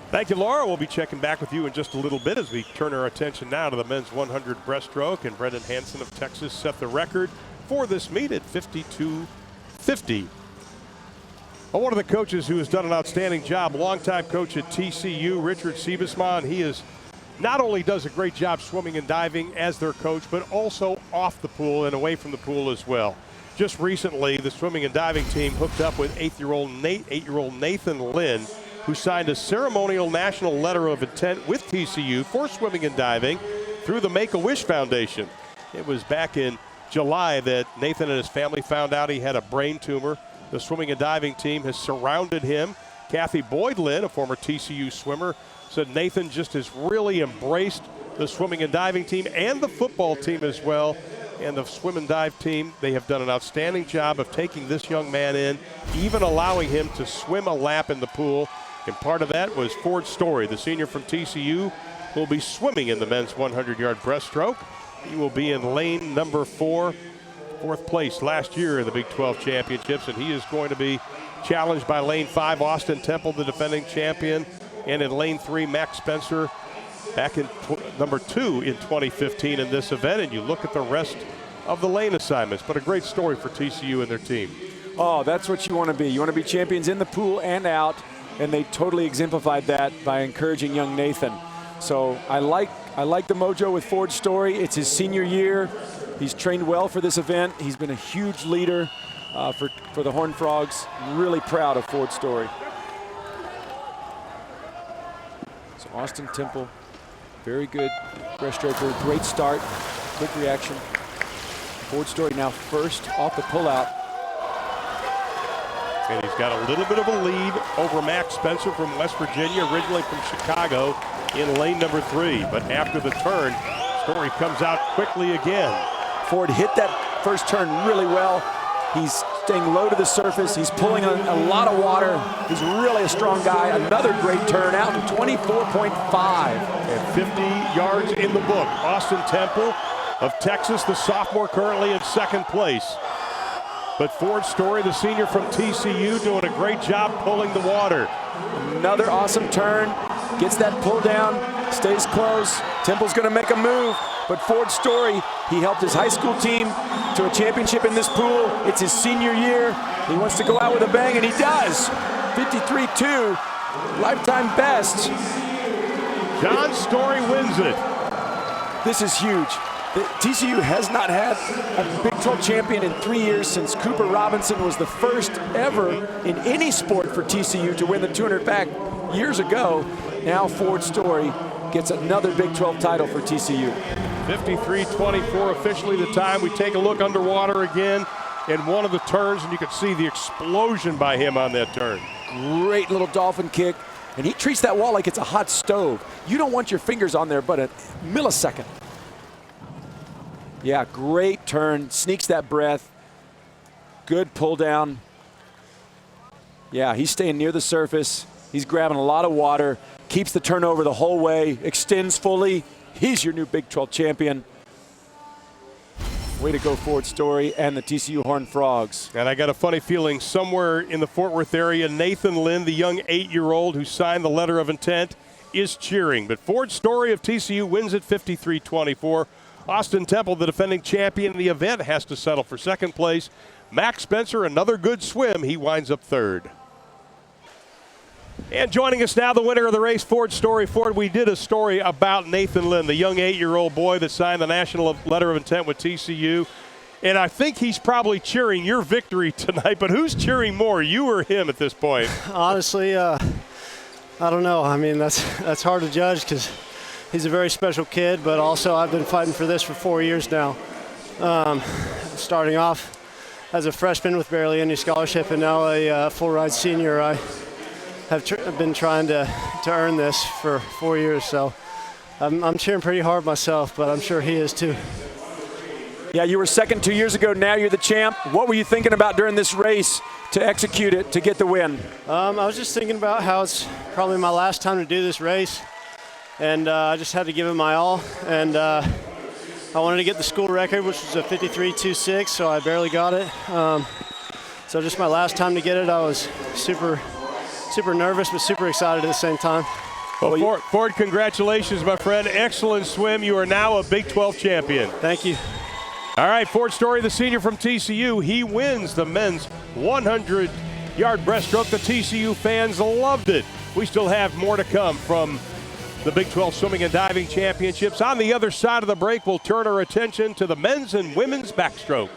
Thank you, Laura. We'll be checking back with you in just a little bit as we turn our attention now to the men's 100 breaststroke. And Brendan Hansen of Texas set the record for this meet at 52.50. Well, one of the coaches who has done an outstanding job, longtime coach at TCU, Richard Siebesman. He is not only does a great job swimming and diving as their coach, but also off the pool and away from the pool as well. Just recently, the swimming and diving team hooked up with eight-year-old Nathan Lynn, who signed a ceremonial national letter of intent with TCU for swimming and diving through the Make-A-Wish Foundation. It was back in July that Nathan and his family found out he had a brain tumor. The swimming and diving team has surrounded him. Kathy Boyd Lynn, a former TCU swimmer, said Nathan just has really embraced the swimming and diving team and the football team as well. And the swim and dive team, they have done an outstanding job of taking this young man in, even allowing him to swim a lap in the pool. And part of that was Ford Story, the senior from TCU, who will be swimming in the men's 100-yard breaststroke. He will be in lane number 4, fourth place last year in the Big 12 championships, and he is going to be challenged by lane 5, Austin Temple, the defending champion, and in lane 3, Max Spencer, back in number 2 in 2015 in this event. And you look at the rest of the lane assignments, but a great story for TCU and their team. Oh, that's what you want to be. You want to be champions in the pool and out. And they totally exemplified that by encouraging young Nathan. So I like the mojo with Ford Story. It's his senior year. He's trained well for this event. He's been a huge leader for the Horned Frogs. Really proud of Ford Story. So Austin Temple, very good breaststroker. Great start, quick reaction. Ford Story now first off the pullout. And he's got a little bit of a lead over Max Spencer from West Virginia, originally from Chicago, in lane number 3. But after the turn, Story comes out quickly again. Ford hit that first turn really well. He's staying low to the surface. He's pulling a lot of water. He's really a strong guy. Another great turn out to 24.5. And 50 yards in the book. Austin Temple of Texas, the sophomore, currently in second place. But Ford Story, the senior from TCU, doing a great job pulling the water. Another awesome turn. Gets that pull down, stays close. Temple's going to make a move. But Ford Story, he helped his high school team to a championship in this pool. It's his senior year. He wants to go out with a bang, and he does. 53.2, lifetime best. John Story wins it. This is huge. TCU has not had a Big 12 champion in 3 years since Cooper Robinson was the first ever in any sport for TCU to win the 200 back years ago. Now Ford Story gets another Big 12 title for TCU. 53-24 officially the time. We take a look underwater again in one of the turns, and you can see the explosion by him on that turn. Great little dolphin kick, and he treats that wall like it's a hot stove. You don't want your fingers on there but a millisecond. Yeah, great turn, sneaks that breath. Good pull down. Yeah, he's staying near the surface. He's grabbing a lot of water, keeps the turnover the whole way, extends fully. He's your new Big 12 champion. Way to go, Ford Story and the TCU Horned Frogs. And I got a funny feeling somewhere in the Fort Worth area, Nathan Lynn, the young 8-year-old who signed the letter of intent, is cheering. But Ford Story of TCU wins at 53-24. Austin Temple, the defending champion in the event, has to settle for second place. Max Spencer, another good swim. He winds up third. And joining us now, the winner of the race, Ford Story. Ford, we did a story about Nathan Lynn, the young 8-year-old boy that signed the national letter of intent with TCU. And I think he's probably cheering your victory tonight. But who's cheering more, you or him at this point? Honestly, I don't know. I mean, that's hard to judge because he's a very special kid, but also I've been fighting for this for 4 years now. Starting off as a freshman with barely any scholarship and now a full-ride senior, I have been trying to earn this for 4 years. So I'm cheering pretty hard myself, but I'm sure he is too. Yeah, you were second 2 years ago. Now you're the champ. What were you thinking about during this race to execute it, to get the win? I was just thinking about how it's probably my last time to do this race. And I just had to give it my all. And I wanted to get the school record, which was a 53.26, so I barely got it. So just my last time to get it, I was super nervous, but super excited at the same time. Well, Ford, congratulations, my friend. Excellent swim. You are now a Big 12 champion. Thank you. All right, Ford Story, the senior from TCU. He wins the men's 100-yard breaststroke. The TCU fans loved it. We still have more to come from the Big 12 Swimming and Diving Championships. On the other side of the break, we'll turn our attention to the men's and women's backstroke.